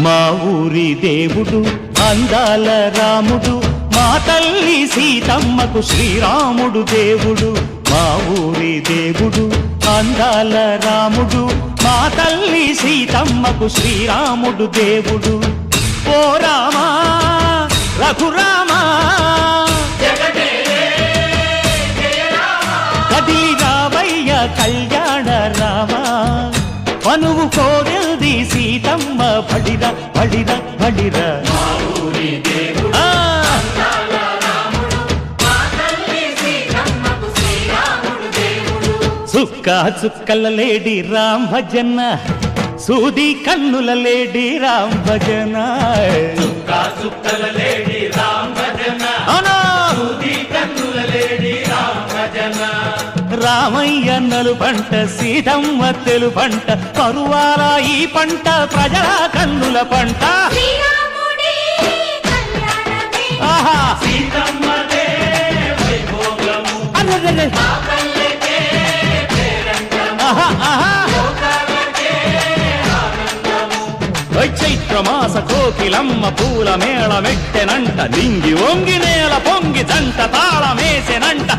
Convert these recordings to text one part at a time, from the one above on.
మా ఊరి దేవుడు అందాల రాముడు, మా తల్లి సీతమ్మకు శ్రీరాముడు దేవుడు. మా ఊరి దేవుడు అందాల రాముడు, మా తల్లి సీతమ్మకు శ్రీరాముడు దేవుడు. ఓ రామా రఘురామా కదిలి రావయ్య కళ్యాణ రామా, పనువు కోరెల్ది సీతమ్మ బడిర బడిర బడిర. సుక్క చుక్కల లేడి రామ్ భజన, సూది కన్నుల లేడి రామ్ భజన. చుక్కల లేడి రామ్ భజన, సూది కన్నుల లేడి రామ్ భజన. రామయ్య నలు పంట సీతమ్మ తెలు పంట, కరువాల ఈ పంట ప్రజల కన్నుల పంట. ఆహా సీతమ్మదే వైభోగము, అరెరెరె. పల్లెకే పేరంటము, ఆహా ఆహా లోకాలకే ఆనందము. చైత్రమాస కోకిలమ్మ పూల మేళ మెట్టెనంట, లింగి వంగి నేల పొంగి జంట తాళమేసెనంట.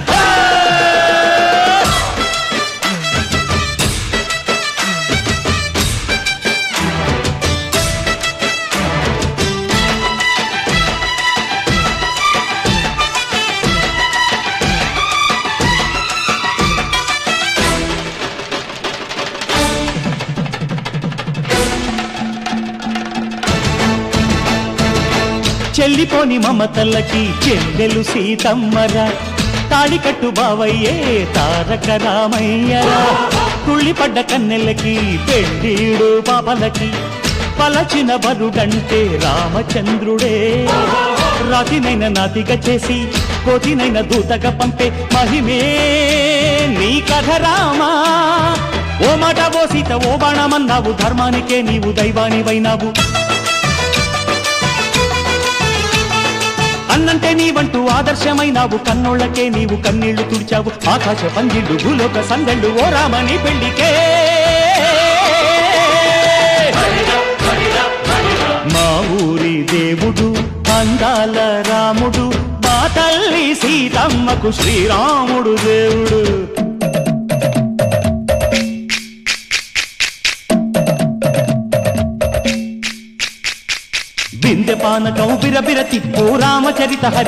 చెల్లిపోని మమతల్లకి చెల్లెలు సీతమ్మరా, తాళికట్టు బావయ్యే తారక రామయ్యరా. తుళ్ళిపడ్డ కన్నెలకి పెళ్ళీడు పాపలకి, పలచిన బరుడంటే రామచంద్రుడే. రాతినైన నాతిగా చేసి కోతినైన దూతగా పంపే మహిమే నీ కథ రామా. ఓ మాట ఓ సీత ఓ బాణమన్నావు, ధర్మానికే నీవు దైవానివైనావు. అన్నంటే నీవంటూ ఆదర్శమైనావు, కన్నోళ్లకే నీవు కన్నీళ్లు తుడిచావు. ఆకాశ పందిళ్ళు భూలోక సందళ్ళు ఓ రామని పెళ్లికే. మా ఊరి దేవుడు అందాల రాముడు, మా తల్లి సీతమ్మకు శ్రీరాముడు దేవుడు. బిందె పానకం బిరబిర తిప్పు రామచరిత హరి